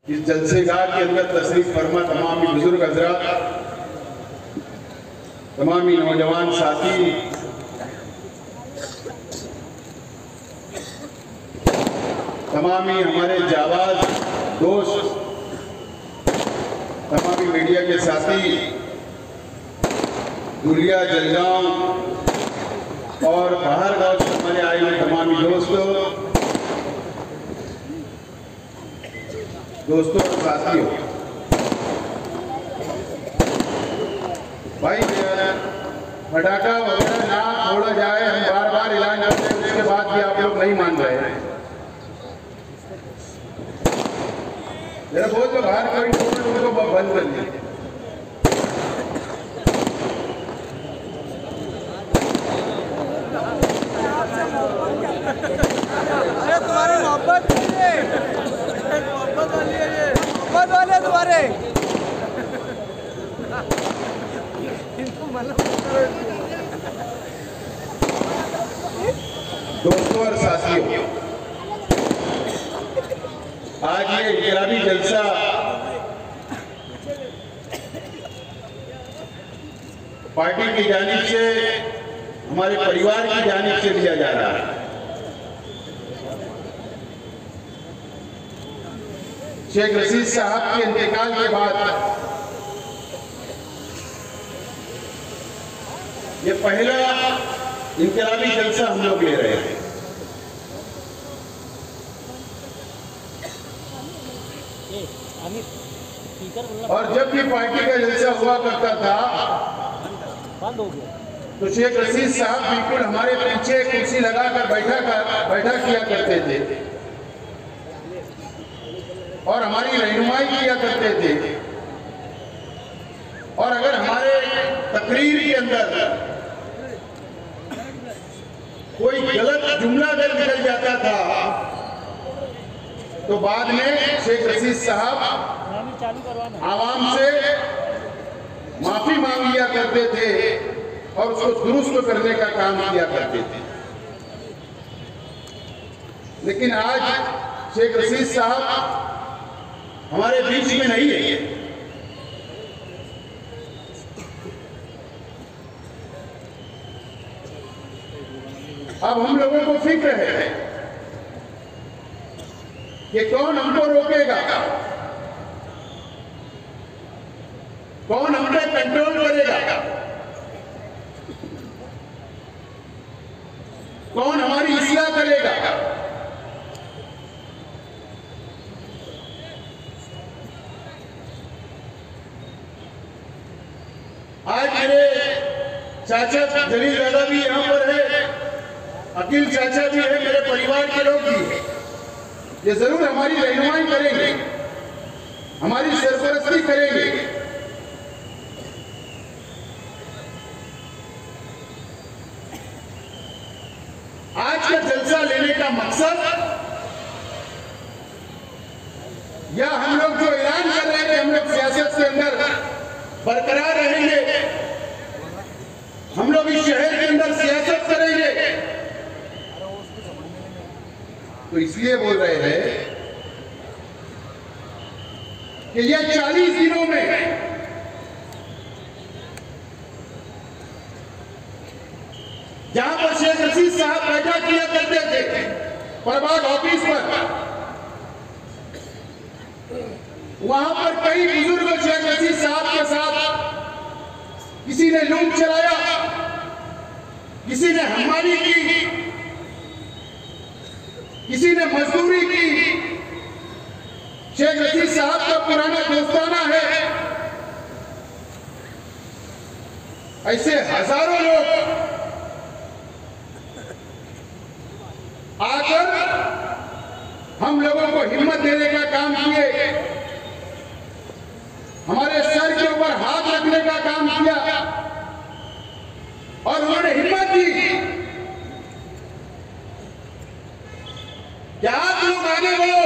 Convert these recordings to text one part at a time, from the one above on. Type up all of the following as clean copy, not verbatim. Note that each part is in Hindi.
इस जलसेगाह के अंदर तशरीफ फरमा तमामी बुजुर्ग हजरात, तमामी नौजवान साथी, तमामी हमारे जाबाज दोस्त, तमामी मीडिया के साथी, दुलिया जलगांव और बाहर गांव से हमारे आए हुए तमामी दोस्तों और साथियों, भाई फटाखा वगैरह ना छोड़ा जाए, हम बार बार ऐलान करते हैं, उसके बाद भी आप लोग नहीं मान रहे हैं। जरा बहुत तो बाहर कोई उनको बंद कर दीजिए। अरे तुम्हारी मोहब्बत वाले तुम्हारे दोस्तों और साथियों, आज ये इनकलाबी जलसा पार्टी की जानिब से, हमारे परिवार की जानिब से लिया जा रहा है। शेख रशीद साहब के इंतकाल के बाद ये पहला इनकलाबी जलसा हम लोग ले रहे हैं। और जब भी पार्टी का जलसा हुआ करता था तो शेख रशीद साहब बिल्कुल हमारे पीछे कुर्सी लगाकर बैठा किया करते थे और हमारी रहनुमाई किया करते थे। और अगर हमारे तकरीर के अंदर कोई गलत जुमला अगर निकल जाता था तो बाद में शेख रशीद साहब आवाम से माफी मांग लिया करते थे और उसको दुरुस्त करने का काम किया करते थे। लेकिन आज शेख रशीद साहब हमारे बीच में नहीं है। अब हम लोगों को फिक्र है कि कौन हमको रोकेगा, कौन हम पे कंट्रोल करेगा, कौन हमारी इस्लाह करेगा। आज मेरे चाचा जलील दादा भी यहाँ पर है, अकील चाचा भी है, मेरे परिवार के लोग भी है। ये जरूर हमारी रहनुमाई करेंगे, हमारी सरपरस्ती करेंगे। आज का जलसा लेने का मकसद या हम लोग जो ऐलान कर रहे हैं कि हम लोग सियासत के अंदर बरकरार रहेंगे, हम लोग इस शहर के अंदर सियासत करेंगे, तो इसलिए बोल रहे हैं कि ये 40 दिनों में जहां पर शेख रशीद साहब बैठा किया करते थे प्रभाग ऑफिस पर, वहां पर कई बुजुर्ग शेख रशीद साहब के साथ किसी ने लूट चलाया, किसी ने हमारी की, किसी ने मजदूरी की। शेख रशीद साहब का पुराना दोस्ताना है। ऐसे हजारों लोग आकर हम लोगों को हिम्मत देने का काम किए, हमारे सर के ऊपर हाथ रखने का काम किया और उन्होंने हिम्मत दी कि आप लोग आगे बढ़ो,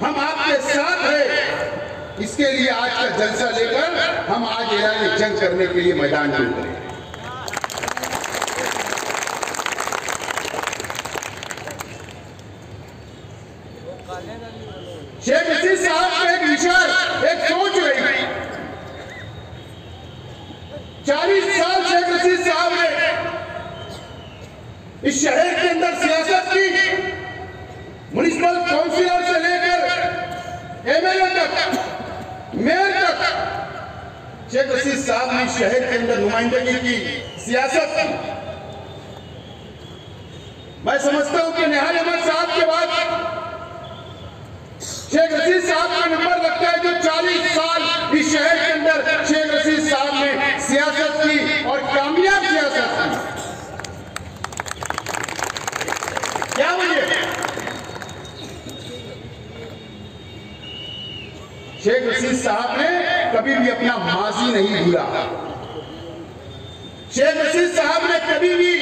हम आपके साथ हैं। इसके लिए आज का जलसा लेकर हम आज ऐलान जंग करने के लिए मैदान में उतरे। शेख रशीद साहब का एक विचार, एक सोच रही। 40 साल शेख रशीद साहब ने इस शहर के अंदर सियासत की, म्युनिसिपल काउंसिलर से लेकर एमएलए तक, मेयर तक शेख रशीद साहब ने शहर के अंदर नुमाइंदगी की, सियासत की। मैं समझता हूं कि निहाल अहमद साहब के बाद शेख रशीद साहब का नंबर लगता है, जो 40 साल इस शहर के अंदर शेख रशीद साहब ने सियासत की और कामयाब सियासत की। क्या वजह? शेख रशीद साहब ने कभी भी अपना माजी नहीं भूला। शेख रशीद साहब ने कभी भी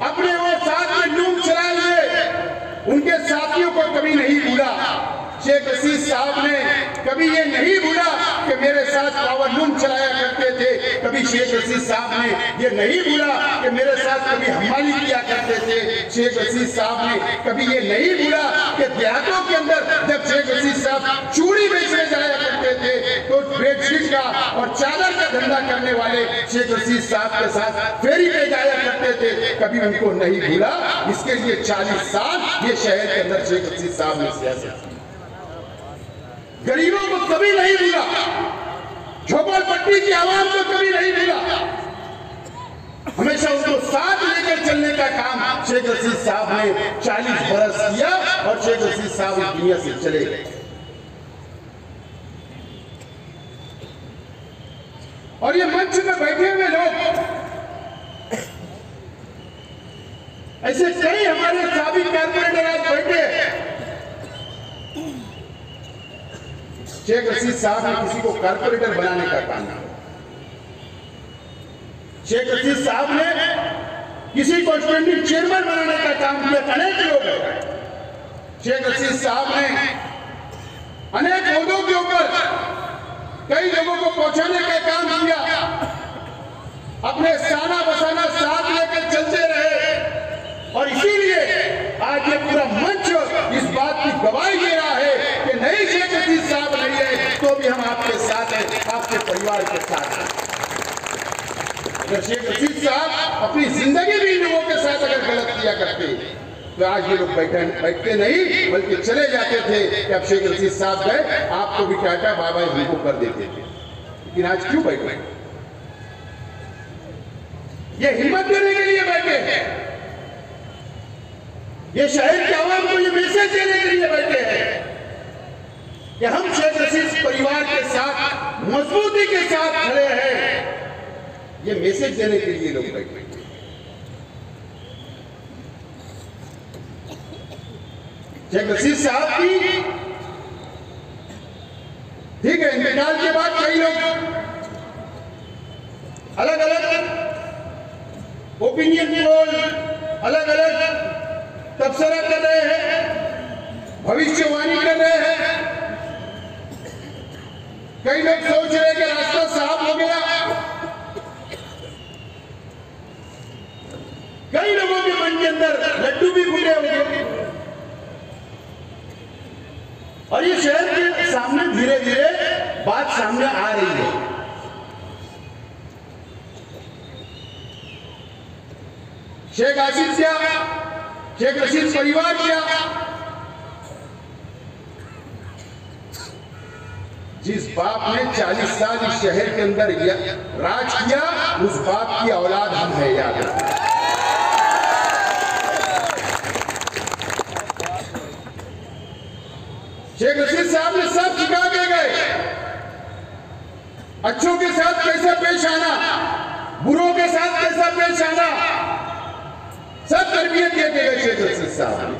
अपने वो साथ में लूम चलाए हुए उनके साथियों को कभी नहीं भूला। शेख रशीद साहब ने कभी ये नहीं भूला कि मेरे साथ पावर लूम चलाया करते थे। कभी शेख रशीद साहब ने ये नहीं भूला कि मेरे साथ कभी हमाली किया करते थे। शेख रशीद साहब ने कभी ये नहीं भूला कि देहातों के अंदर जब शेख रशीद साहब चूड़ी बेचने जाया करते थे तो बेडशीट का और चादर का धंधा करने वाले शेख रशीद साहब के साथ फेरी पे जाया करते थे। कभी उनको नहीं भूला। इसके लिए 40 साल ये शहर के अंदर शेख रशीद साहब ने सियासत की। गरीबों को कभी नहीं भूला, झोपड़पट्टी की आवाम को कभी नहीं भूला। हमेशा उनको साथ लेकर चलने का काम शेख रशीद साहब ने 40 बरस किया और शेख रशीद साहब इस दुनिया से चले गए। और ये मंच में बैठे हुए लोग, ऐसे कई हमारे साबिक कारपोरेटर आज बैठे हैं। शेख रशीद साहब ने किसी को कारपोरेटर बनाने का काम किया। शेख रशीद साहब ने किसी को स्टैंडिंग चेयरमैन बनाने का काम किया। अनेक लोग हैं। शेख रशीद साहब ने अनेक ओहदों के ऊपर कई लोगों को पहुंचाने का काम किया। अपने साना बसाना साथ लेकर चलते रहे और इसीलिए आज ये पूरा मंच इस बात की गवाही दे रहा है कि नहीं, शेख रशीद साहब नहीं है तो भी हम आपके साथ हैं, आपके परिवार के साथ हैं। अगर शेख रशीद साहब अपनी जिंदगी भी इन लोगों के साथ अगर गलत किया करते तो आज ये लोग बैठते नहीं बल्कि चले जाते थे कि अब शेख रशीद साहब गए, आपको भी टाटा बाबा हमको कर देते थे। लेकिन आज क्यों बैठे? ये हिम्मत देने के लिए बैठे हैं। ये शहर के आवाम को ये मैसेज देने के लिए बैठे हैं कि हम शेख रशीद परिवार के साथ मजबूती के साथ खड़े हैं। ये मैसेज देने के लिए लोग बैठे हैं। शेख रशीद साहब की ठीक है, इंतकाल के बाद कई लोग अलग अलग ओपिनियन पोल, अलग अलग तबसरा कर रहे हैं, भविष्यवाणी कर रहे हैं। कई लोग सोच रहे हैं कि रास्ता साफ हो गया। कई लोगों के मन के अंदर लड्डू भी फूटे हुए और ये शहर के सामने धीरे धीरे बात सामने आ रही है। शेख आसिफ क्या, शेख रशीद परिवार क्या, जिस बाप ने 40 साल इस शहर के अंदर राज किया, उस बाप की औलाद हम है। याद रखना। शेख रशीद साहब ने सब सिखा के गए, अच्छों के साथ कैसे पेश आना, बुरों के साथ कैसा पेश आना, सब तरबियत दे के गए शेख रशीद साहब ने।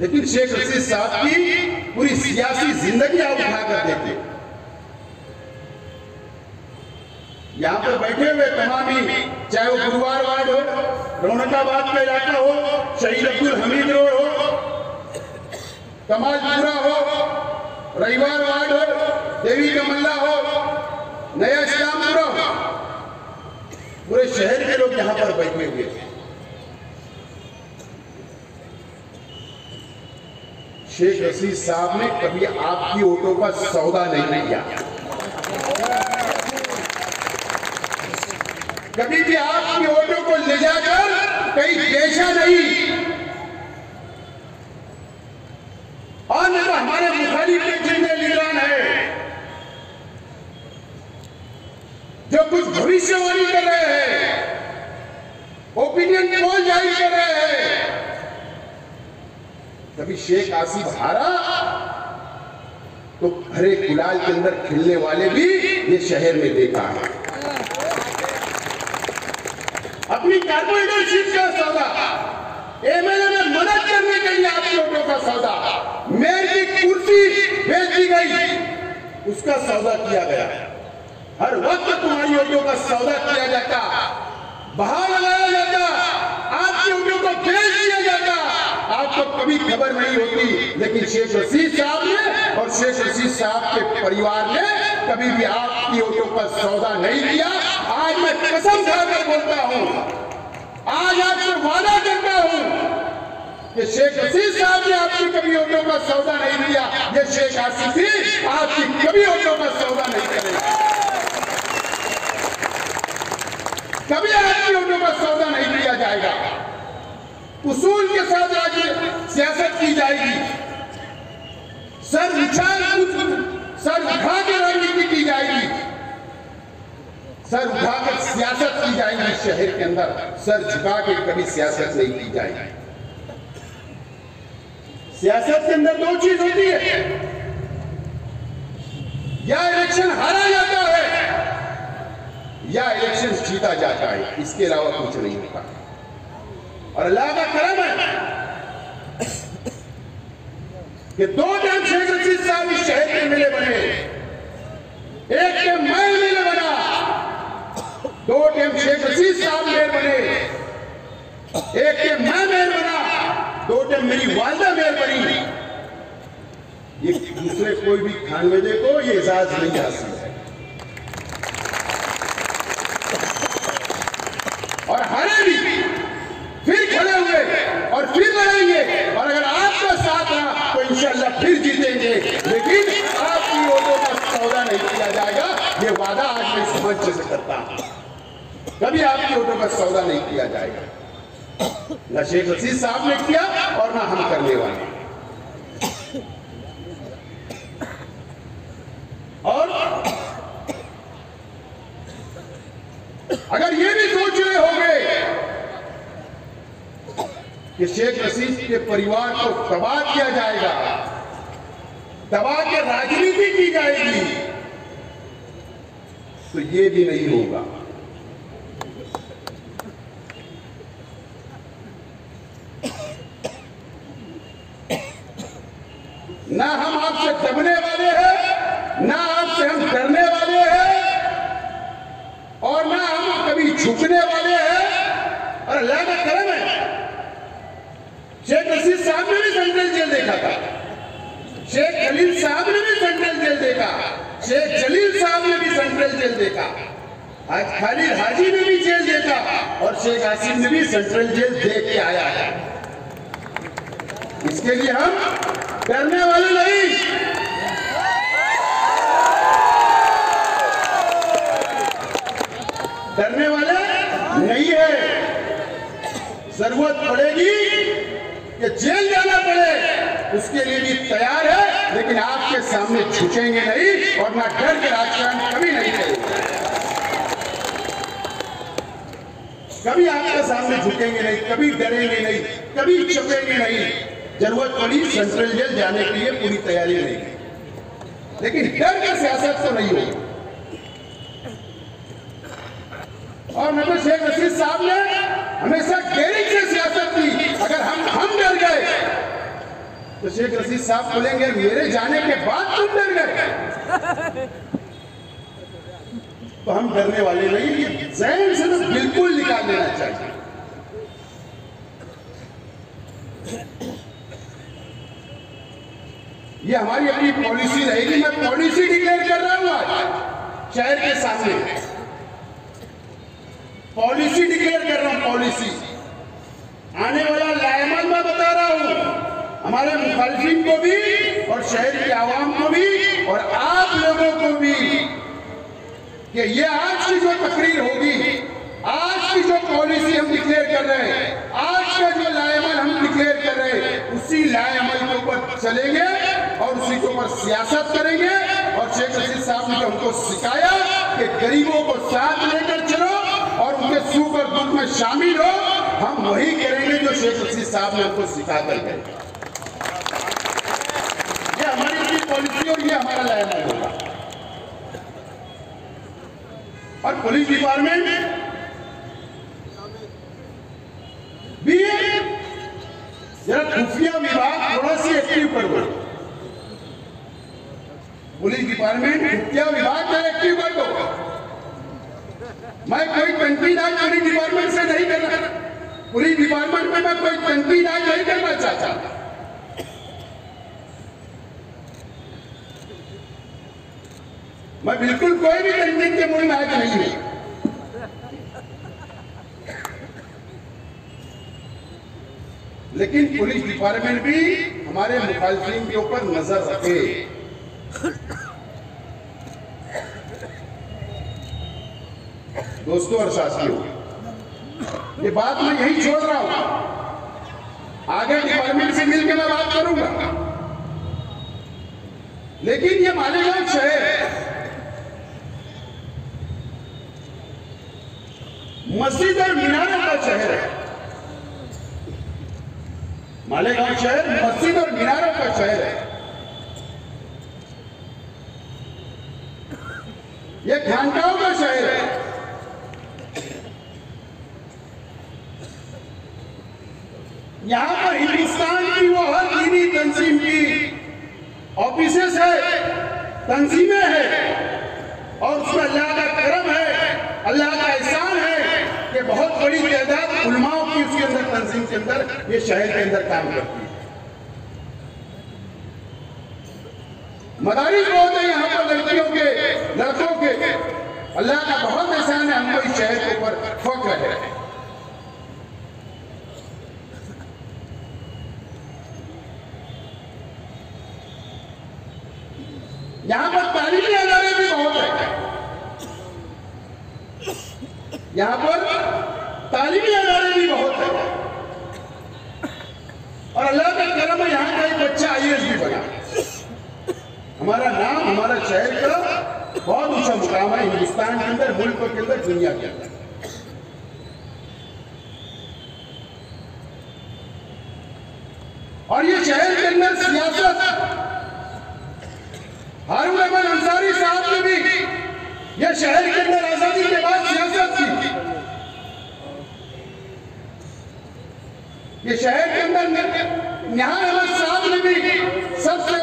लेकिन शेख रशीद साहब की पूरी सियासी जिंदगी आप उठा कर देते। यहां पर बैठे हुए तमाम ही, चाहे वो गुरुवार वार्ड हो, रौनकाबाद का इलाका हो, शहीद अब्दुल हमीद रोड हो, कमालपुरा हो, रविवार वार्ड हो, देवी का मल्ला हो, नया इस्लामपुरा हो, पूरे शहर के लोग यहां पर बैठे हुए थे। शेख रशीद साहब ने कभी आपकी वोटों का सौदा नहीं किया, कभी भी आपकी वोटों को ले जाकर कहीं बेचा नहीं। और नहीं तो हमारे मुखालिफ के जितने लीडर हैं जो कुछ भविष्यवाणी कर रहे हैं, ओपिनियन पोल जारी कर रहे हैं, कभी शेख आसिफ हारा तो हरे गुलाल के अंदर खिलने वाले भी ये शहर में देखा है। अपनी कारपोरेटरशिप का सौदा, एमएलए में मदद करने के लिए आपके वोटों का सौदा, मेयर की कुर्सी भेज दी गई, उसका सौदा किया गया। हर वक्त तुम्हारी वोटों का सौदा किया जाता, बहा लगाया जाता, आपके वोटों को बेच दिया जाता, आपको कभी खबर नहीं होती। लेकिन शेख रशीद साहब ने और शेख रशीद साहब के परिवार ने कभी भी आपकी वोटों का सौदा नहीं किया। आज मैं कसम खाकर बोलता हूं, आज आपसे वादा करता हूं कि शेख रशीद साहब ने आपकी कभी वोटों का सौदा नहीं किया। ये शेख आसिफ भी आपकी कभी वोटों का सौदा नहीं करेगा, कभी आपकी वोटों का सौदा नहीं किया जाएगा। उसूल के साथ राज्य सियासत की जाएगी, सर उठा के राजनीति की जाएगी, सर उठाकर सियासत की जाएगी। शहर के अंदर सर झुका के कभी सियासत नहीं की जाएगी। सियासत के अंदर दो चीज होती है, या इलेक्शन हारा जाता है या इलेक्शन जीता जाता है, इसके अलावा कुछ नहीं होता। और अल्लाह का करम है कि 2 टाइम शेख रशीद साहब इस शहर के एमएलए बने, एक टाइम मैं एमएलए बना, 2 टाइम शेख रशीद साहब मेयर बने, एक टाइम मैं मेयर बना, 2 टाइम मेरी वालिदा मेयर बनी। ये दूसरे कोई भी खानवेदे को ये एजाज नहीं हासिल है। और हारे भी फिर खड़े हुए और फिर लड़ेंगे, और अगर आपका साथ रहा तो इंशाअल्लाह फिर जीतेंगे। लेकिन आपकी वोटों का सौदा नहीं किया जाएगा, ये वादा आज मैं इस मंच से करता हूं। कभी आपकी वोटों का सौदा नहीं किया जाएगा, ना शेख रशीद साहब ने किया और ना हम करने वाले। और अगर ये भी सोच रहे होंगे कि शेख रशीद के परिवार को तबाह किया जाएगा, दबा के राजनीति की जाएगी, तो ये भी नहीं होगा। ना हम आपसे दबने वाले हैं, ना आपसे हम डरने वाले हैं, और ना हम कभी झुकने वाले हैं। और अल्लाह का करम है, शेख रशीद साहब ने भी सेंट्रल जेल देखा था, शेख खलील साहब ने भी सेंट्रल जेल देखा, शेख जलील साहब ने भी सेंट्रल जेल देखा, आज खालिद हाजी ने भी जेल देखा, और शेख आसिफ ने भी सेंट्रल जेल देख के आया है। इसके लिए हम डरने वाले नहीं, डरने वाले नहीं है। जरूरत पड़ेगी कि जेल जाना पड़े, उसके लिए भी तैयार है, लेकिन आपके सामने झुकेंगे नहीं और ना डर के राजकारण कभी नहीं करेंगे, कभी आपके सामने झुकेंगे नहीं, कभी डरेंगे नहीं, कभी चुपेंगे नहीं। जरूरत पड़ी सेंट्रल जेल जाने के लिए पूरी तैयारी नहीं, लेकिन डर की सियासत तो नहीं होगी। और मैं तो शेख रशीद साहब ने हमेशा डेयरिंग से सियासत की। अगर हम डर गए तो शेख रशीद साहब बोलेंगे मेरे जाने के बाद तुम डर गए, तो हम डरने वाले नहीं। ये जहन से तो बिल्कुल निकाल देना चाहिए। ये हमारी अपनी पॉलिसी रहेगी। मैं पॉलिसी डिक्लेयर कर रहा हूं आज शहर के सामने, पॉलिसी डिक्लेयर कर रहा हूं। पॉलिसी आने वाला लाएमन मैं बता रहा हूं हमारे मुखालिफिन को भी और शहर की आवाम को भी और आप लोगों को भी कि ये आज की जो तकरीर होगी, आज की जो पॉलिसी हम डिक्लेयर कर रहे हैं, आज का जो लाएमल हम डिक्लेयर कर रहे हैं, उसी लाएमल के ऊपर चलेंगे और उसी के ऊपर सियासत करेंगे। और शेख रशीद साहब ने हमको सिखाया कि गरीबों को साथ लेकर चलो और उनके सुख और दुख में शामिल हो। हम वही करेंगे जो शेख रशीद साहब ने हमको सिखा कर गए। ये हमारी पॉलिसी और ये हमारा लाएमल होगा। और पुलिस डिपार्टमेंट भी जरा खुफिया विभाग थोड़ा सी एक्टिव करो। पुलिस डिपार्टमेंट खुफिया विभाग का एक्टिव कर दो। मैं कोई तनकीद आज पुलिस डिपार्टमेंट से नहीं कर रहा। पुलिस डिपार्टमेंट में मैं कोई तनकीद आज नहीं करना चाहता। मैं बिल्कुल कोई भी तनकीद के मूड में आज नहीं हूं। लेकिन पुलिस डिपार्टमेंट भी हमारे मुखालिफिन के ऊपर नजर रखे। दोस्तों और साथियों, ये बात मैं यही छोड़ रहा हूं। आगे डिपार्टमेंट से मिलकर मैं बात करूंगा। लेकिन ये मालेगांव शहर मस्जिद और मीनारों का शहर है। मालेगांव शहर मस्जिद और मीनारों का शहर है। यह खानकाहों का शहर है। यहां पर हिंदुस्तान की वो हर दीनी तंजीम की ऑफिसेस है, तंजीमें हैं और उसमें अल्लाह का करम है, अल्लाह का एहसान है कि बहुत बड़ी तादाद उलमाओं की उसके अंदर तंजीम के अंदर ये शहर के अंदर काम करती है। मदारिस बहुत है यहाँ पर लड़कियों के, लड़कों के। अल्लाह का बहुत एहसान है, हमको इस शहर के ऊपर फख्र है। यहाँ पर तालीमी अदारे भी बहुत है। यहाँ पर तालीमी अदारे भी बहुत है और अल्लाह का करम है, यहाँ का एक बच्चा IAS भी बना। हमारा नाम, हमारा शहर का बहुत ऊंचा मुकाम है हिंदुस्तान के अंदर, मुल्क के अंदर, दुनिया के अंदर। और ये शहर के अंदर सियासत, हारून अहमद अंसारी साहब ने भी यह शहर के अंदर आजादी के बाद सियासत की। ये शहर के अंदर निहाल अहमद साहब ने भी सबसे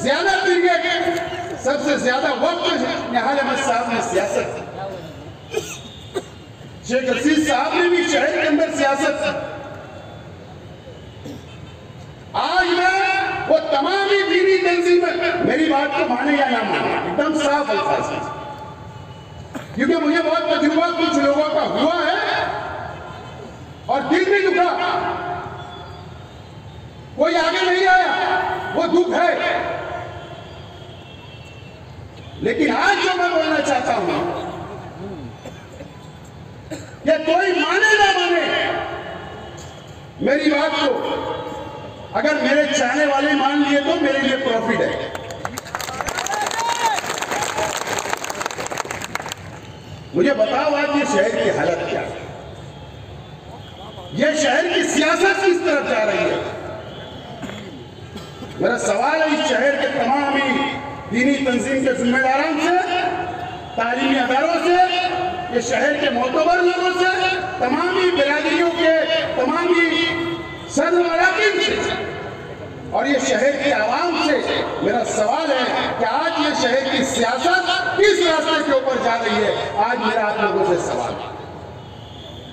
ज्यादा पीरियड, सबसे ज्यादा वक्त निहाल अहमद साहब ने सियासत की। शेख रशीद साहब ने भी शहर के अंदर सियासत की। आज मैं वो तमाम ही दीनी तंजीम, मेरी बात को माने या ना माने, एकदम साफ अल्फाज में, क्योंकि मुझे बहुत तजुर्बा कुछ लोगों का हुआ है और दिल भी दुखा। कोई आगे नहीं आया, वो दुख है। लेकिन आज जो मैं बोलना चाहता हूं कि कोई माने ना माने मेरी बात को, अगर मेरे चाहने वाले मान लिए तो मेरे लिए प्रॉफिट है। मुझे बताओ आज ये शहर की हालत क्या है, ये शहर की सियासत किस तरफ जा रही है। मेरा सवाल है इस शहर के तमाम ही दीनी तंजीम के जिम्मेदारों से, तालीमी अदारों से, ये शहर के मोतबर लोगों से, तमाम ही बिरादरियों के तमाम ही सदमराकिन से और ये शहर की आवाम से मेरा सवाल है कि आज ये शहर की सियासत किस रास्ते के ऊपर जा रही है। आज मेरा आप लोगों से सवाल है।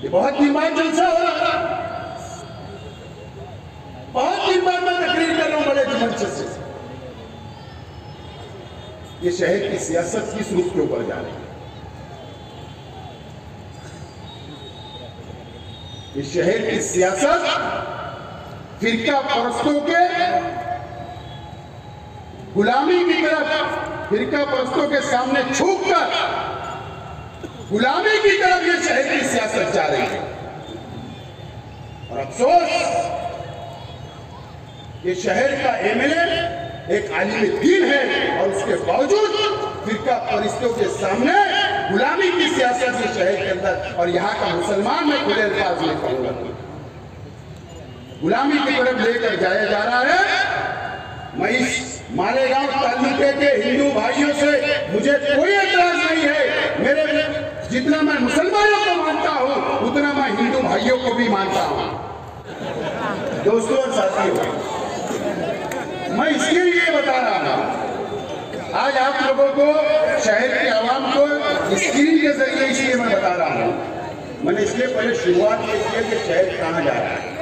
ये बहुत दिन बाद जलसा हो रहा है, बहुत दिन बाद मैं तकरीर कर रहा हूं बड़े मंच से। ये शहर की सियासत किस रूप के ऊपर जा रही है। ये शहर की सियासत फिरका परस्तों के गुलामी की तरफ, फिरका परस्तों के सामने झुककर गुलामी की तरफ ये शहर की सियासत जा रही है। और अफसोस ये शहर का एमएलए एक आलिम दीन है और उसके बावजूद फिरका परिस्तों के सामने गुलामी की सियासत है शहर के अंदर। और यहाँ का मुसलमान मैं खुले अल्फाज में कहूंगा गुलामी की तरफ लेकर जाया जा रहा है। मैं इस मालेगांव तालुके के हिंदू भाइयों से मुझे कोई एतराज नहीं है। मेरे जितना मैं मुसलमानों को मानता हूं उतना मैं हिंदू भाइयों को भी मानता हूं। दोस्तों और साथियों, मैं इसके लिए बता रहा हूं, आज आप लोगों को, शहर के आवाम को स्क्रीन के जरिए इसलिए मैं बता रहा हूं। मैंने इसलिए पहले शुरुआत की कि शहर कहां जा रहा है,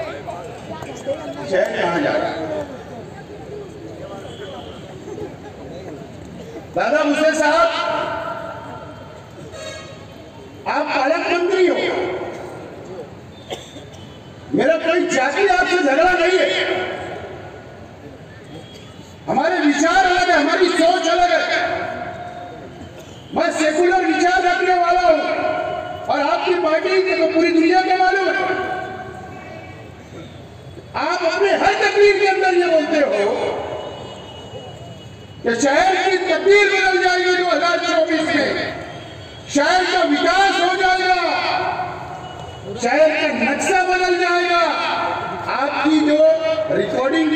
शहर कहां जा रहा है। दादा मुझसे साहब, आप पालक मंत्री हो, मेरा कोई जाति आपसे झगड़ा नहीं है। हमारे विचार अलग है, हमारी सोच अलग है। मैं सेकुलर विचार रखने वाला हूं और आपकी पार्टी के तो पूरी दुनिया के मालूम है। आप अपने हर तकरीर के अंदर ये बोलते हो कि शहर की तकदीर बदल जाएगी 2024 में, शहर का विकास हो जाएगा, शहर का नक्शा बदल जाएगा। आपकी जो रिकॉर्डिंग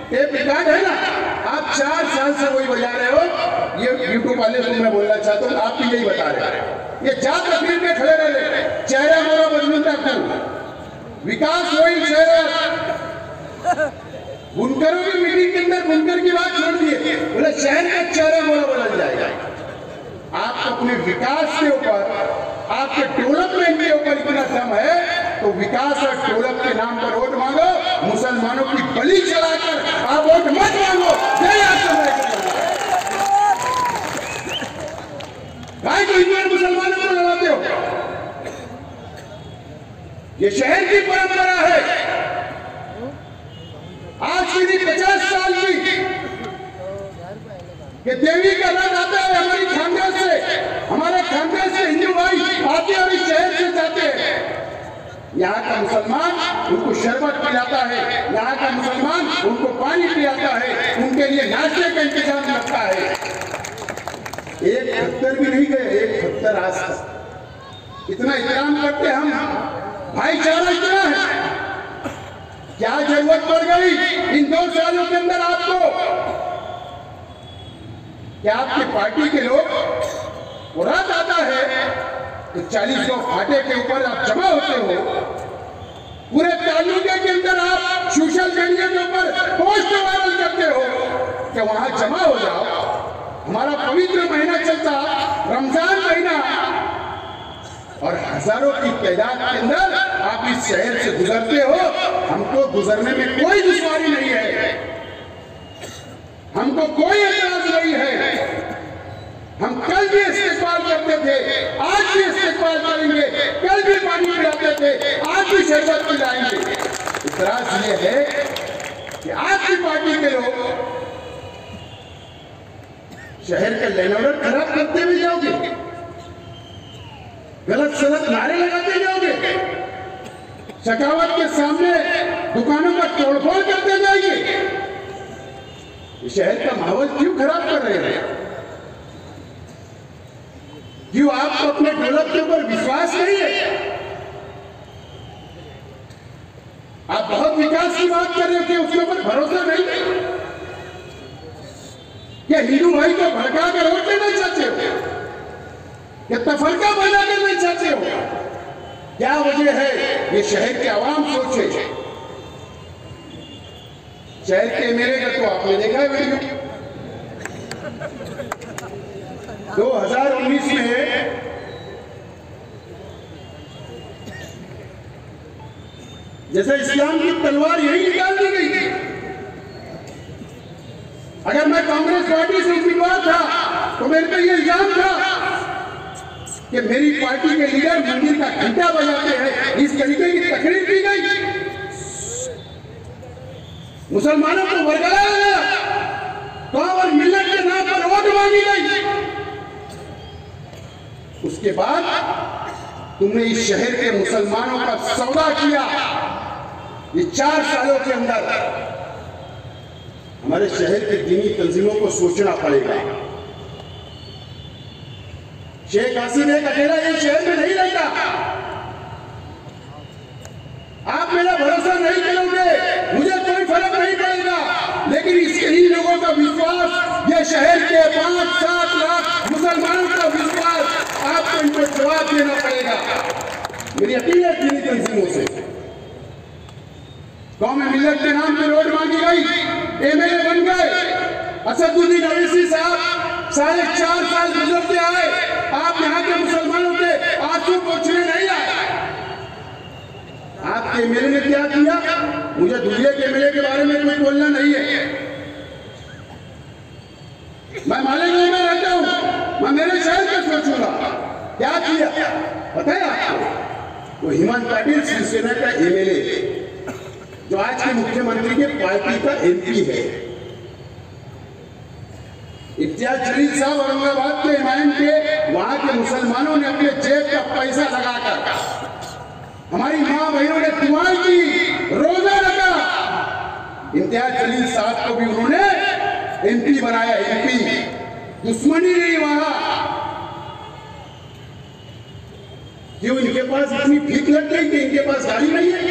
टेप रिकॉर्ड है ना, आप 4 साल से वही बजा रहे हो। ये यूट्यूब वाले को मैं बोलना चाहता हूँ, आप भी यही बता रहे हो। ये जा तकरीर में खड़े रहे, चेहरा मोरा बदलता क्यों, विकास वही चेहरा। बुनकरों की मीटिंग के अंदर बुनकर की बात छोड़ दिए, बोले शहर का चेहरा मोरा बदल जाएगा। आप अपने विकास के ऊपर, आपके डेवलपमेंट के ऊपर इतना दम है तो विकास और डेवलप के नाम पर वोट मांगो, मुसलमानों की बलि चलाकर आप वोट मत मांगो। भाई तो हिंदू और मुसलमानों को लड़ाते हो, ये शहर की परंपरा है। आज की नहीं 50 साल की कि देवी का रथ आता है हमारी खानदान से, हमारे खानदान से हिंदू भाई आते और इस शहर से जाते हैं। यहाँ का मुसलमान उनको शरबत पिलाता है, यहाँ का मुसलमान उनको पानी पिलाता है, उनके लिए नाश्ते का इंतजाम रखता है। एक खत्तर भी नहीं गए, एक खत्तर आज तक। इतना एहतराम करते हम, भाईचारा इतना है। क्या जरूरत पड़ गई इन 2 सालों के अंदर आपको क्या आपकी पार्टी के लोग रात आता है तो 40 लोग फाटे के ऊपर आप जमा होते हो, पूरे तालुके के अंदर आप सोशल मीडिया के ऊपर पोस्ट वायरल करते हो कि वहां जमा हो जाओ। हमारा पवित्र महीना चलता रमजान महीना और हजारों की तादाद के अंदर आप इस शहर से गुजरते हो। हमको गुजरने में कोई दुश्वारी नहीं है, हमको कोई एतराज नहीं है। हम कल भी इस्तेमाल करते थे, आज भी इस्तेमाल करेंगे, कल भी पानी पिलाते थे, आज भी शरबत पिलाएंगे। इतराज ये है कि आपकी पार्टी के लोग शहर का लेन ऑर्डर खराब करते हुए जाओगे, गलत सलत नारे लगाते जाओगे, शकावत के सामने दुकानों का तोड़फोड़ करते जाएंगे। शहर का माहौल क्यों खराब कर रहे हैं? क्यों आपको अपने डेवलप के ऊपर विश्वास नहीं है? आप बहुत विकास की बात कर रहे हो कि उसके ऊपर भरोसा नहीं है? क्या हिंदू भाई को भड़का कर वोट देना चाहते हो? क्या तफरका बना करना चाहते हो? क्या वजह है? ये शहर के आवाम सोचे। शहर के एमएलए का तो आपने देखा है वीडियो। 2019 में जैसे इस्लाम की तलवार यही निकाल दी गई थी। अगर मैं कांग्रेस पार्टी से उम्मीदवार था तो मेरे पे ये इल्जाम था कि मेरी पार्टी के लीडर मंदिर का घंटा बजाते हैं, इस तरीके की तकरीर की गई। मुसलमानों को बरगलाया गया, कौम और मिल्लत के नाम पर वोट मांगी गई। उसके बाद तुमने इस शहर के मुसलमानों का सौदा किया। ये 4 सालों के अंदर हमारे शहर के दीनी तंजीमों को सोचना पड़ेगा। शेख हसीना एक अकेला ये शहर में नहीं रहता। आप मेरा भरोसा नहीं करोगे, मुझे कोई फर्क नहीं पड़ेगा, लेकिन इसके ही लोगों का विश्वास, ये शहर के 5-7 लाख मुसलमानों का विश्वास, आपको इनको जवाब देना पड़ेगा। मेरी अपील है दीनी तंजीमों से, कौम मिल्लत के नाम पे वोट मांगी गई, एमएलए बन गए। असदुद्दीन अवैसी साहब 4.5 साल गुजरते आए, आप यहाँ के मुसलमानों के आंसू पोंछने नहीं आए। आपके एमएलए ने क्या किया? मुझे दूसरे के एमएलए के बारे में कुछ बोलना नहीं है। मैं मालेगांव में रहता हूं, मैं मेरे शहर का सोचूंगा। क्या किया पता है आपको? वो हेमंत पाटिल शिवसेना का एमएलए, जो आज के मुख्यमंत्री के पार्टी का एमपी है। इम्तियाज जलील साहब औरंगाबाद के इमाम के, वहां के मुसलमानों ने अपने जेब का पैसा लगाकर हमारी मां बहनों ने दुआएं की, रोजा रखा। इम्तियाज जलील साहब को भी उन्होंने एमपी बनाया। एमपी दुश्मनी नहीं वहां। क्यों? इनके पास इतनी भीख लग गई कि इनके पास गाड़ी नहीं है।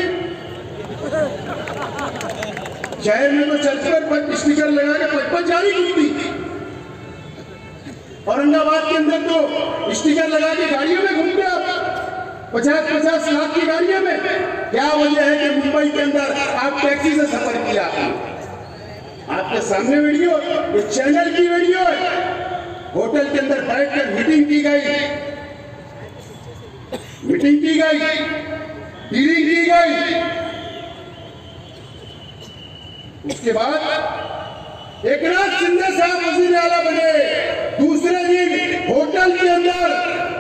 शहर में तो चर्च पर स्टिकर लगा के 55 जारी घूमती। औरंगाबाद के अंदर तो स्टिकर लगा के गाड़ियों में घूमते आप, 50-50 लाख की गाड़ियों में। क्या वजह है कि मुंबई के अंदर आप टैक्सी से सफर किया? आपके सामने वीडियो, ये चैनल की वीडियो है। होटल के अंदर बैठकर मीटिंग की गई, डीलिंग की गई। उसके बाद एकनाथ शिंदे साहब वजीर आला बने। दूसरे दिन होटल के अंदर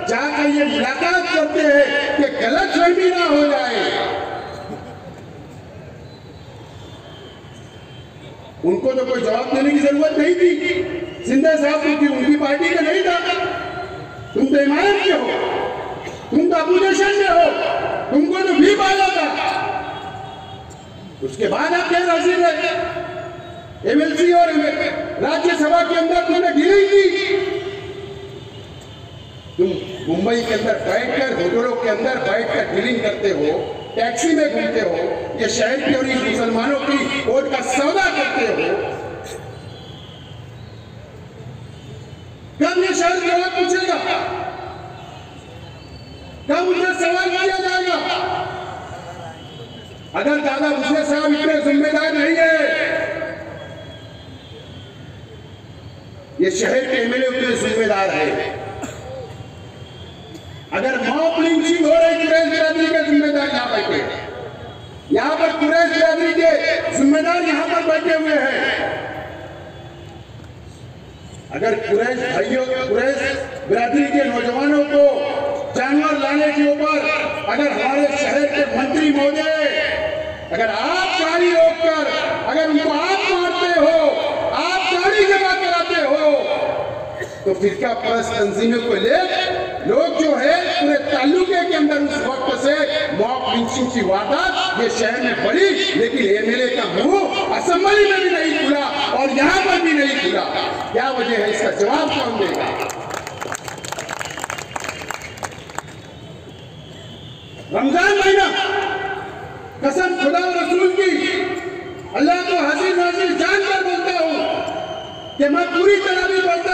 जाकर ये मुलाकात करते हैं कि गलतफहमी ना हो जाए। उनको तो कोई जवाब देने की जरूरत नहीं थी शिंदे साहब को, कि उनकी पार्टी का नहीं था। तुम तो इमाम के हो, तुम तो अपोजिशन में हो, तुमको तो भी पाला था। उसके बाद आप क्या राजी रहे? एमएलसी और राज्यसभा के अंदर तुमने गिरी की। तुम मुंबई के अंदर बैठकर, होटलों के अंदर बैठकर डीलिंग करते हो, टैक्सी में घूमते हो, ये शहर की और इस मुसलमानों की वोट का सौदा करते हो। कब ये शहर जवाब पूछेगा? कब उनसे सवाल किया जाएगा? अगर दादा भूसे साहब इतने जिम्मेदार नहीं है, ये शहर के एमएलए उतने जिम्मेदार है। अगर मॉब लिंचिंग हो रही कुरैश बिरादरी के जिम्मेदार यहाँ बैठे हैं, यहाँ पर कुरैश बिरादरी के जिम्मेदार यहाँ पर बैठे हुए हैं। अगर कुरैश भाइयों, कुरैश बिरादरी के नौजवानों को जानवर लाने के ऊपर अगर हमारे शहर के मंत्री महोदय, अगर आप गाड़ी रोककर अगर उनको आप मारते हो, आप गाड़ी जमा कराते हो, तो फिरका परस्त तंजीमों को ले लोग जो है पूरे तालुके के अंदर उस वक्त से मॉब लिंचिंग की वारदात ये शहर में बढ़ी, लेकिन एमएलए का मुंह असेंबली में भी नहीं खुला और यहाँ पर भी नहीं खुला। क्या वजह है? इसका जवाब कौन देगा? रमजान महीना, कसम खुदा और रसूल की, अल्लाह को हाजिर नाजिर जानकर बोलता हूँ कि मैं पूरी तरह भी बोलता।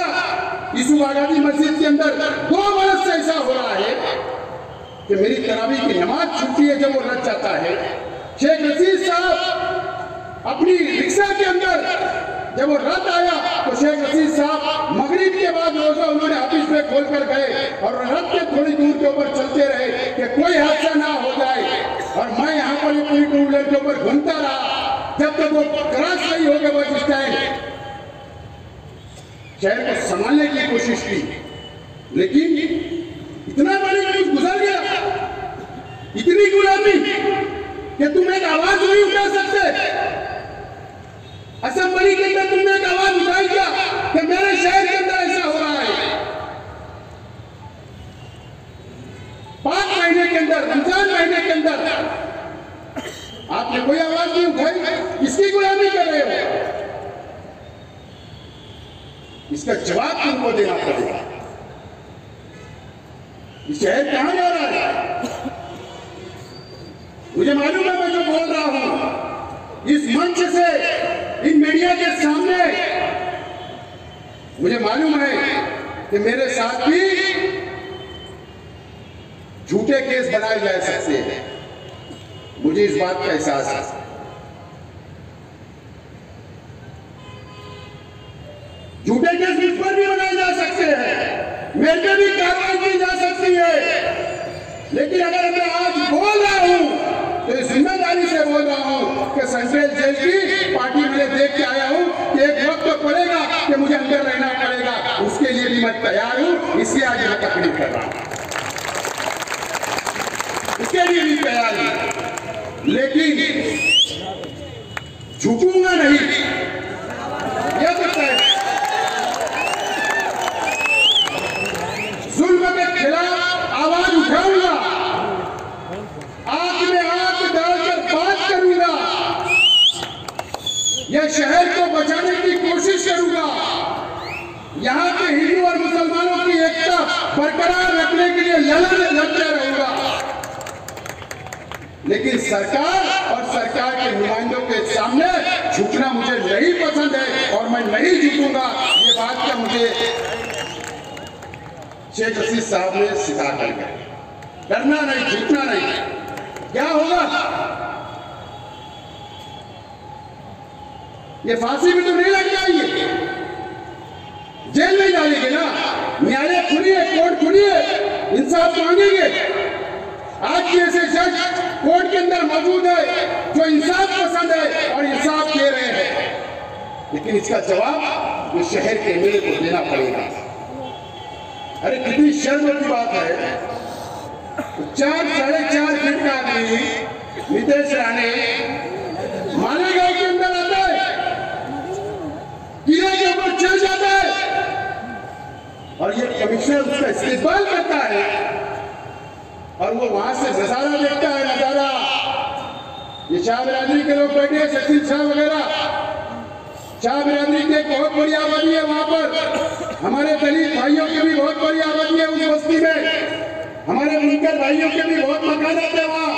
यूसुफ आगादी मस्जिद के अंदर 2 बरस से ऐसा हो रहा है कि मेरी तरावी की नमाज छूटती है जब वो रच जाता है। शेख रशीद साहब अपनी रिक्शा के अंदर जब वो रात आया तो शेख रशीद साहब मगरिब के बाद रोजा उन्होंने ऑफिस में खोल कर गए और रात के थोड़ी दूर के ऊपर चलते रहे कि कोई हादसा ना हो जाए। और मैं यहाँ पर पूरी टू व्हीलर के ऊपर घूमता रहा जब तक वो क्रॉस नहीं हो गया बस स्टैंड। शहर को संभालने की कोशिश की, लेकिन इतना बड़ी कुछ गुजर गया, इतनी गुलामी कि तुम एक आवाज नहीं उठा सकते। असम्बली के अंदर तुमने एक आवाज उठाई क्या कि मेरे शहर के अंदर ऐसा हो रहा है? 5 महीने के अंदर, रमजान महीने के अंदर आपने कोई आवाज नहीं उठाई। किसकी गुलामी कर रहे हो? इसका जवाब तुमको देना पड़ेगा। ये शहर कहां जा रहा है? मुझे मालूम है मैं जो बोल रहा हूं इस मंच से, इन मीडिया के सामने, मुझे मालूम है कि मेरे साथ भी झूठे केस बनाए जा सकते हैं। मुझे इस बात का एहसास है। झूठे केस मुझ पर भी बनाए जा सकते हैं, मेरे पे भी कार्रवाई की जा सकती है। लेकिन अगर मैं आज बोल रहा हूं तो इस जिम्मेदारी से बोल रहा हूं कि सेंट्रल जेल की पार्टी मैंने देख के आया हूं कि एक वक्त तो पड़ेगा कि मुझे अंदर रहना पड़ेगा। उसके लिए भी मैं तैयार हूं, इसलिए आज मैं तकलीफ कर रहा हूं, इसके लिए भी तैयार हूं। लेकिन झुकूंगा नहीं, यह तो तय है। जुल्म के खिलाफ आवाज उठाऊंगा, आंख में आंख डालकर बात करूंगा, यह शहर को बचाने की कोशिश करूंगा, यहां के हिंदू और मुसलमानों की एकता बरकरार रखने के लिए लड़ते रहूंगा। लेकिन सरकार और सरकार के नुमाइंदों के सामने झुकना मुझे नहीं पसंद है और मैं नहीं झुकूंगा। ये बात का मुझे शेख रशीद साहब ने सिखा कर गए, डरना नहीं, झुकना नहीं। क्या होगा? ये फांसी में तो नहीं लग जाएंगे, जेल में डालेंगे ना। न्यायालय खुलिए, कोर्ट खुलिए, इंसाफ मांगेंगे। आज भी ऐसे जज कोर्ट के अंदर मौजूद है जो इंसाफ पसंद है और इंसाफ दे रहे हैं, लेकिन इसका जवाब जो शहर के एमएलए को देना पड़ेगा। अरे कितनी शर्म की बात है, 4 साढ़े 4 फीट का आदमी नितेश राणे मालेगांव के अंदर आता है, किले के ऊपर चढ़ जाता है और ये कमिश्नर उसका इस्तेमाल करता है और वो वहां से नजारा देखता है। नजारा ये शाह बिरादरी के लोग बैठे हैं, सचिन शाह वगैरह, शाह बिरादरी की एक बहुत बड़ी आबादी है वहां पर। हमारे दलित भाइयों की भी बहुत बड़ी आबादी है उस बस्ती में, हमारे बुनकर भाइयों के भी बहुत मकान आते हैं वहां।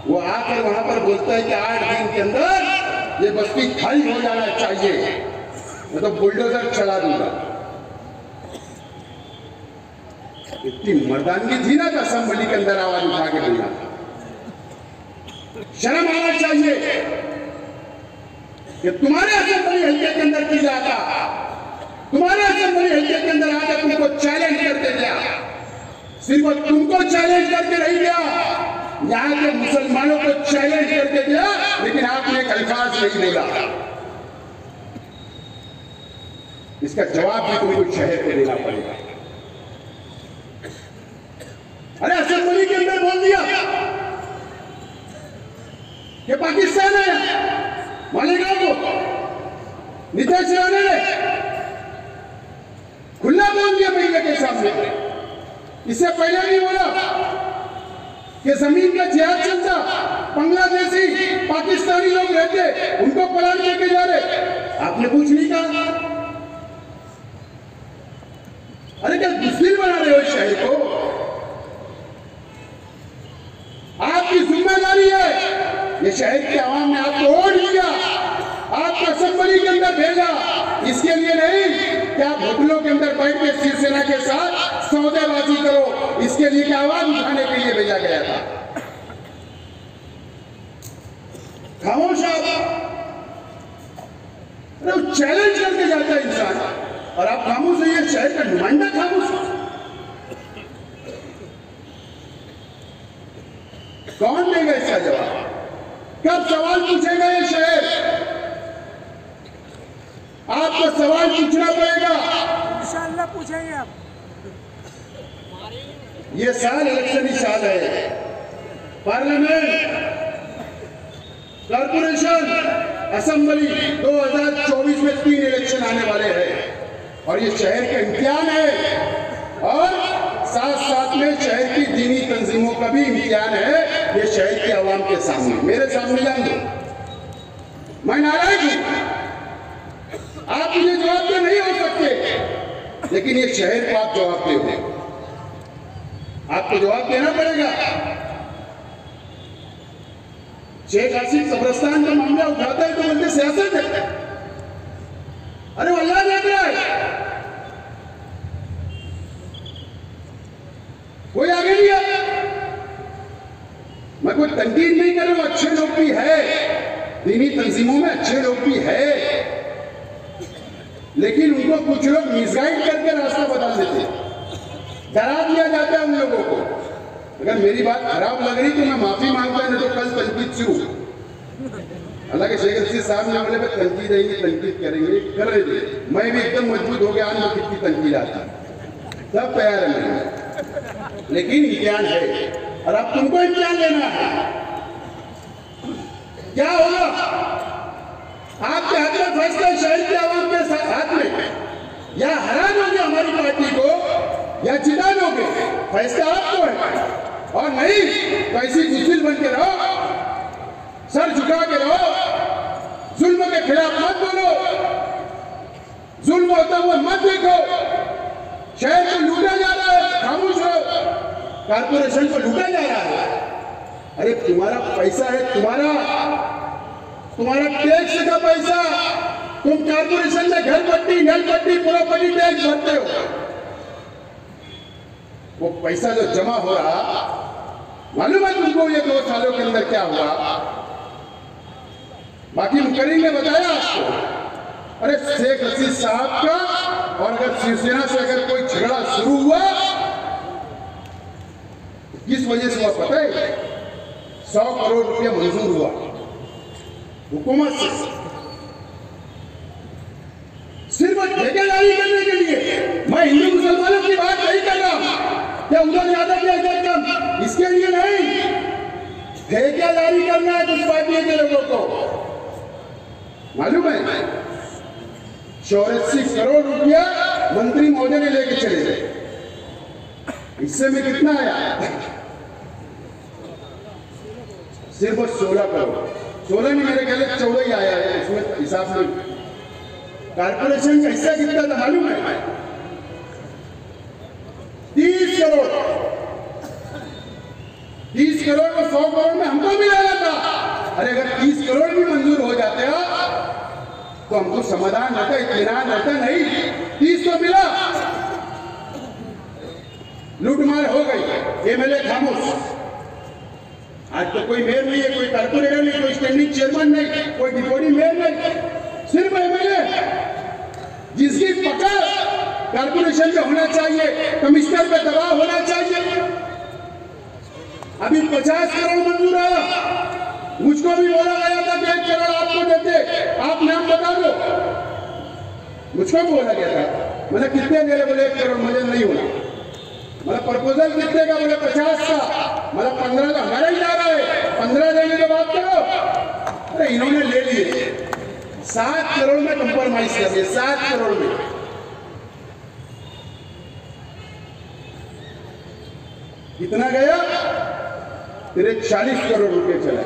वो आकर वहां पर बोलता है कि 8 दिन के अंदर ये बस्ती खाली हो जाना चाहिए, मैं तो बुलडोजर चला दूंगा। इतनी मर्दानगी थी ना कि असेंबली के अंदर आवाज उठा के बोला। शर्म आना चाहिए कि तुम्हारे असेंबली हल्के के अंदर की जाता, तुम्हारे असेंबली हल्के के अंदर आकर तुमको चैलेंज करके गया, सिर्फ तुमको चैलेंज करके नहीं गया, यहाँ के मुसलमानों को चैलेंज करके गया, लेकिन आपने एक अल्फाज नहीं बोला। इसका जवाब भी तुमको शहर को देना पड़ेगा। अरे असेंबली के अंदर बोल दिया कि पाकिस्तान है मालेगांव को, नितेश राणे ने खुला बोल दिया मीडिया के सामने। इससे पहले नहीं बोला कि जमीन का जिहाद चलता, बांग्लादेशी पाकिस्तानी लोग रहते, उनको पलायन लेके जा रहे, आपने कुछ नहीं कहा। अरे क्या दुश्मन बना रहे हो शहर को? आपकी जिम्मेदारी है, ये शहर के आवाम ने आपको वोट दिया, आपको असेंबली के अंदर भेजा, इसके लिए नहीं कि आप होटलों के अंदर बैठ के शिवसेना के साथ सौदेबाजी करो, इसके लिए आवाज उठाने के लिए भेजा गया था। खामोश आप, चैलेंज करके जाता है इंसान और आप खामोश है। ये शहर का नुमाइंदा खामोश है। कौन देगा इसका जवाब? कब सवाल पूछेगा ये शहर? आपको सवाल पूछना पड़ेगा। इंशाअल्लाह पूछेंगे आप। ये साल इलेक्शनी साल है, पार्लियामेंट, कॉर्पोरेशन, असेंबली 2024 में 3 इलेक्शन आने वाले हैं और ये शहर का इम्तिहान है और साथ साथ में शहर की दीनी तंजीमों का भी इम्तिहान है। ये शहर की आवाम के सामने, मेरे सामने जान दो, मैं नाराज हूं, आप मुझे जवाब दे नहीं हो सकते, लेकिन ये शहर को आप जवाब दे, आपको जवाब देना पड़ेगा। शेख हसीन कब्रिस्तान का मामला उठाता है तो बोलते सियासत है। अरे अल्लाह देख रहा है, कोई आगे नहीं आया। मैं कोई तनकीद नहीं कर रहा हूं, अच्छे लोग भी है, दीनी तंजीमों में अच्छे लोग भी है, लेकिन उनको कुछ लोग मिसगाइड करके रास्ता बता देते, डरा दिया जाता है उन लोगों को। अगर मेरी बात खराब लग रही तो मैं माफी मांगता है, नहीं तो कल तनकीद शुरू। हालांकि शेख रशीद साहब ने बोले तनकीद आएंगे, तनकीद करेंगे, कर रहे थे, मैं भी एकदम मजबूत हो गया, आज मैं कितनी तनकीद आता, सब तैयार है मेरे, लेकिन इम्तिहान है और अब तुमको इम्तिहान लेना है। क्या होगा? आपके हाथ में फैसला, शहर के आवाम के हाथ में, या हरा दोगे हमारी पार्टी को या जिता दोगे, फैसला आपको है। और नहीं तो ऐसी बुज़दिल बन के रहो, सर झुका के रहो, जुल्म के खिलाफ मत बोलो, जुल्म होता हुआ मत देखो, शहर को लूटा जा रहा है, खामोश रहो, कारपोरेशन को लूटा जा रहा है। अरे तुम्हारा पैसा है, तुम्हारा टैक्स का पैसा, तुम कारपोरेशन में घर पट्टी, नल पट्टी, प्रॉपर्टी टैक्स भरते हो, वो पैसा जो जमा हो रहा, मालूम है तुमको ये 2 सालों के अंदर क्या हुआ? बाकी मुकर्रिम ने बताया आपको। अरे शेख रशीद साहब का और अगर शिवसेना से अगर कोई झगड़ा शुरू हुआ, किस वजह से हुआ पता है? 100 करोड़ रुपया मंजूर हुआ हुकूमत से, सिर्फ ठेकेदारी करने के लिए। मैं हिंदू मुसलमानों की बात नहीं कर रहा, क्या उधर ज्यादा क्या इधर कम, इसके लिए नहीं, ठेकेदारी करना है कुछ पार्टी के लोगों को। मालूम है 84 करोड़ रुपया मंत्री महोदय ने लेके चले गए, हिस्से में कितना आया? सिर्फ 16 करोड़, 16 में मेरे ख्याल 14 ही आया है, इसमें हिसाब में कारपोरेशन का हिस्सा कितना था मालूम है? 30 करोड़। 30 करोड़ को 100 करोड़ में हमको मिला था। अरे अगर 30 करोड़ भी मंजूर हो जाते हो तो हमको समाधान रहता, इत्मीनान रहता, नहीं 30 तो मिला, लूटमार हो गई, एमएलए खामोश। आज तो कोई मेयर नहीं है, कोई कारपोरेटर नहीं, कोई स्टैंडिंग चेयरमैन नहीं, कोई डिप्टी मेयर नहीं, सिर्फ एमएलए, जिसकी पकड़ कारपोरेशन पे होना चाहिए, कमिश्नर पे दबाव होना चाहिए। अभी 50 करोड़ मंजूर आया, मुझको भी बोला गया था कि 1 करोड़ आपको देते, आप नाम बता दो, मुझको भी बोला गया था। मैंने कितने दे रहे, बोले 1 करोड़, मुझे नहीं होना। मतलब प्रपोजल कितने का, बोले 50 का, मतलब 15 का हमारा ही जा रहा है, 15 देने की बात करो। अरे इन्होंने ले लिए, 7 करोड़ में कंप्रोमाइज कर दिए, 7 करोड़ में। कितना गया? फिर 40 करोड़ रुपए चला,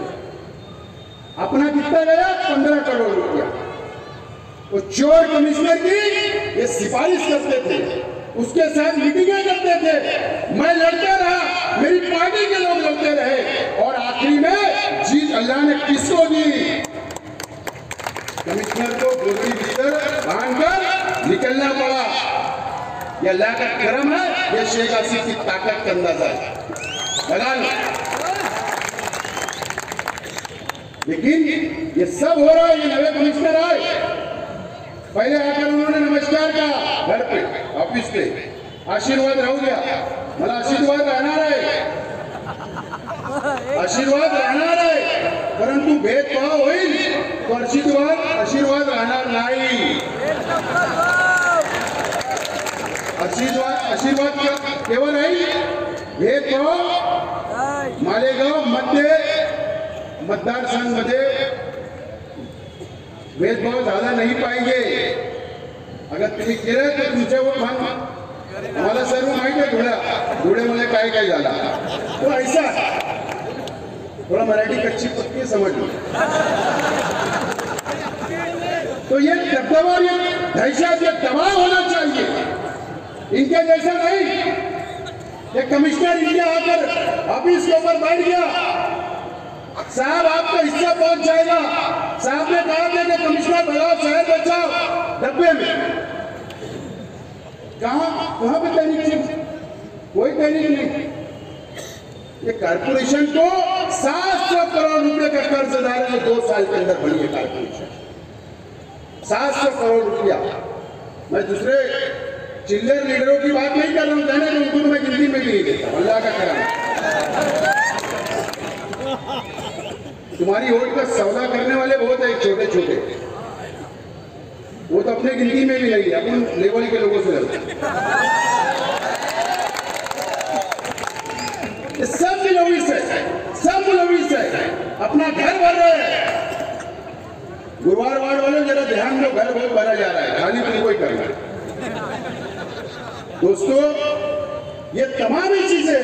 अपना कितना गया? 15 करोड़ रुपया। वो चोर कमिश्नर की ये सिफारिश करते थे, उसके साथ मीटिंगें करते थे, मैं लड़ता रहा, मेरी पार्टी के लोग लड़ते रहे, और आखिरी में जीत अल्लाह ने किसको दी? कमिश्नर को गोदी भीतर बांधकर निकलना पड़ा। ये अल्लाह का करम है, ये शेख हसीन की ताकत का अंदाजा है, लगा लो। लेकिन ये सब हो रहा है, ये नए कमिश्नर आए, पहले आकर उन्होंने नमस्कार कहा घर पे, ऑफिस पे, आशीर्वाद रह गया, मतलब आशीर्वाद रहना रहे, आशीर्वाद रहना रहे, परंतु भेदभाव हुई तो आशीर्वाद रहना नहीं। आशीर्वाद केवल नहीं, भेदभाव मालेगाव मतदारसंघमध्ये भेदभाव झाला नाही पाहिजे. अगर तुम्ही केलं तर तुमच्यावर भांग. मला सर्व माहिती आहे धुळ्यामध्ये काय काय झाला. तो ऐसा थोड़ा मराठी कच्ची पक्की समझ लो. तो ये दबदबा, ये दहशत, ये दबाव होना चाहिए. इनके जैसा नहीं. ये कमिश्नर इंडिया आकर ऑफिस के ऊपर बैठ गया, साहब आपका हिस्सा पहुंच जाएगा. साहब ने कहा था कि कमिश्नर भगाओ, शहर बचाओ, डब्बे में. कहां पे तहरीक थी? कोई तहरीक नहीं. ये कारपोरेशन को 700 करोड़ रुपए का कर्जदार है. 2 साल के अंदर बनी है कारपोरेशन. 700 करोड़ रुपया. मैं दूसरे चिल्लर लीडरों की बात नहीं कर रहा हूं, कहने उनको तो मैं गिनती में भी नहीं देता. अल्लाह का करम. तुम्हारी वोट का सौदा करने वाले बहुत है छोटे छोटे, वो तो अपने गिनती में भी नहीं है. अपन लेवल के लोगों से लड़ते हैं. सब मुलविस है, सब मुलविस है. अपना घर भर रहे हैं. गुरुवार वार्ड वालों जरा ध्यान दो, घर बहुत भरा जा रहा है, खाली तुमको ही करना है. दोस्तों, ये तमाम ही चीजें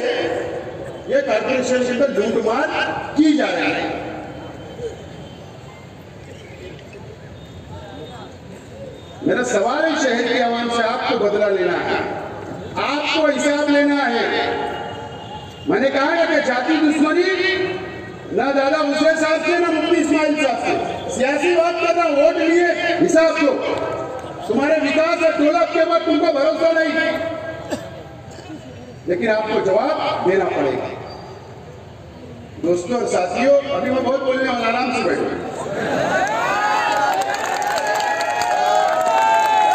ये कारपोरेशन के अंदर लूटमार की जा रही है. मेरा सवाल है शहर की आवाम से, आपको बदला लेना है, आपको हिसाब लेना है. मैंने कहा है कि जाति दुश्मनी ना दादा हुसैन साहब से ना मुफ्ती इस्माइल साहब से. सियासी बात करना, वोट लिए हिसाब दो. तुम्हारे विकास और दौलत के बाद तुमको भरोसा नहीं, लेकिन आपको जवाब देना पड़ेगा. दोस्तों और साथियों, अभी मैं बहुत बोलने वाला, आराम से बैठो.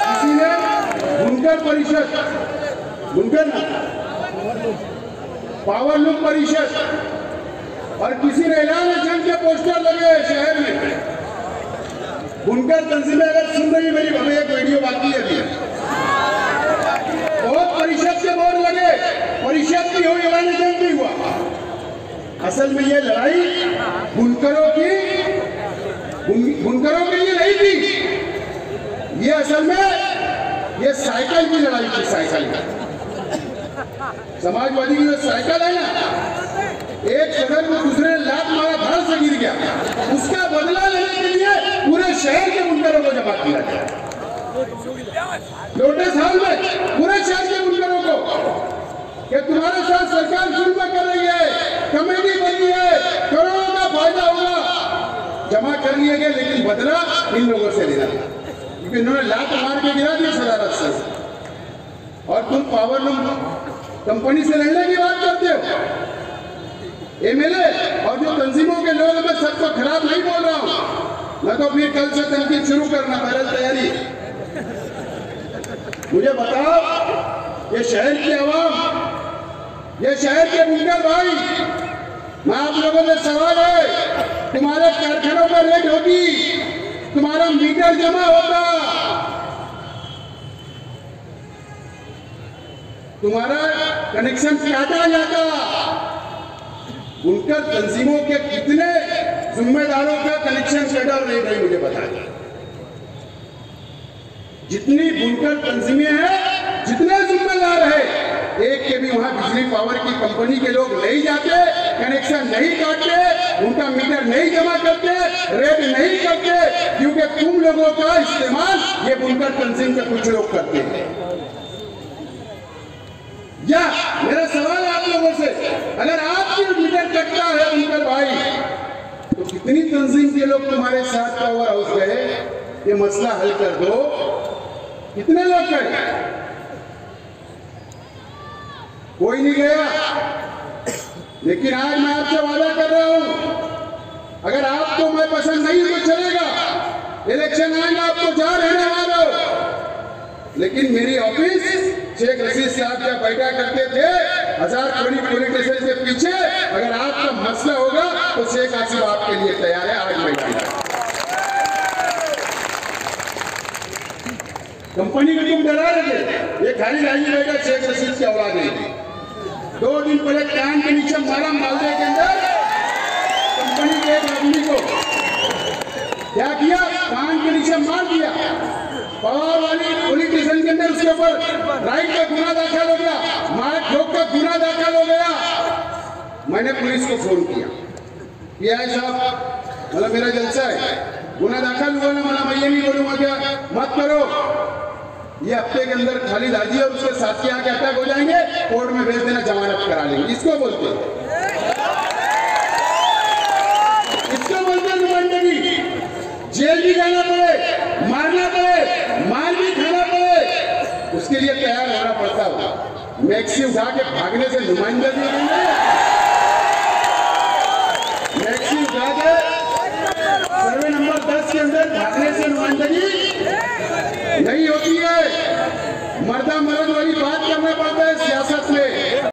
किसी ने बुनकर परिषद, बुनकर ना पावर लूम परिषद, और किसी ने ऐलान जंग के पोस्टर लगे शहर में. बुनकर तंजीमें अगर सुन रही मेरी, हमें एक वीडियो बाकी है अभी. बहुत परिषद के बोर्ड लगे, परिषद भी हुई, ऐलान जंग भी हुआ. असल में ये लड़ाई बुनकरों की, बुनकरों के लिए नहीं थी. ये असल में ये साइकिल की लड़ाई थी. साइकिल समाजवादी की जो साइकिल है ना, एक सदन में दूसरे ने लात मारा, घर से गिर गया. उसका बदला लेने के लिए पूरे शहर के बुनकरों को जमा किया गया. लोटस हाल में पूरे शहर के बुनकरों को कि तुम्हारे साथ सरकार जुल्म कर रही है, कमेटी बनी है, करोड़ों का फायदा होगा, जमा कर लिए गए. लेकिन बदला इन लोगों से लेना था, क्योंकि इन्होंने लात मार के गिरा दिया शरारत से. और तुम पावर लूम कंपनी से लड़ने की बात करते हो. एमएलए और जो तंजीमों के लोग, मैं सबको खराब नहीं बोल रहा हूं, मैं तो फिर कल से तनकीद शुरू करना, बहरहाल तैयारी. मुझे बताओ, ये शहर की आवाम, ये शहर के बुनकर भाई, मैं आप लोगों से सवाल है, तुम्हारे कारखानों पर रेड होगी, तुम्हारा मीटर जमा होगा, तुम्हारा कनेक्शन काटा जाता. बुनकर तंजीमों के कितने जिम्मेदारों का कनेक्शन कटा नहीं भाई, मुझे बताइए. जितनी बुनकर तंजीमें हैं, जितने जिम्मेदार है, एक के भी वहां बिजली पावर की कंपनी के लोग नहीं जाते, कनेक्शन नहीं काटते, उनका मीटर नहीं जमा करते, रेट नहीं करते, क्योंकि तुम लोगों का इस्तेमाल ये बुनकर तंजीम के कुछ लोग करते हैं. या मेरा सवाल है आप लोगों से, अगर आपकी मीटर कटता है बुनकर भाई, तो कितनी तंजीम के लोग तुम्हारे साथ पावर हाउस गए, ये मसला हल कर दो. कितने लोग गए? कोई नहीं गया. लेकिन आज मैं आपसे वादा कर रहा हूं, अगर आपको मैं पसंद नहीं तो चलेगा, इलेक्शन आएगा, आपको जहां रहने वाला हो. लेकिन मेरी ऑफिस शेख रशीद साहब जब बैठा करते थे 1000 करोड़ पुलिस स्टेशन के पीछे, अगर आपका मसला होगा तो शेख आसिफ आपके लिए तैयार है. आज बैठा कंपनी को तुम डरा रहे थे, ये खाली राजी रहेगा शेख रशीद की औलाद नहीं. 2 दिन पहले कान के नीचे मारा मालदे के अंदर कंपनी के एक आदमी को. क्या किया? कान के नीचे मार दिया। पावर वाली पुलिस स्टेशन के अंदर उसके ऊपर राइट का गुना दाखिल हो गया, मार ठोक का गुना दाखिल हो गया। मैंने पुलिस को फोन किया, पीआई साहब मतलब मेरा जलसा है, गुना दाखिल हुआ ना, मतलब मैं ये नहीं बोलूंगा क्या मत करो, ये हफ्ते के अंदर खालिद हाजी और उसके साथी आके अटैक हो जाएंगे, कोर्ट में भेज देना, जमानत करा लेंगे। इसको बोलते हैं, इसको बोलते हैं नुमाइंदगी। जेल भी जाना पड़े, मारना पड़े, मार भी खाना पड़े, उसके लिए तैयार होना पड़ता होगा। मैक्सी उठा के भागने से नुमाइंदगी नहीं है।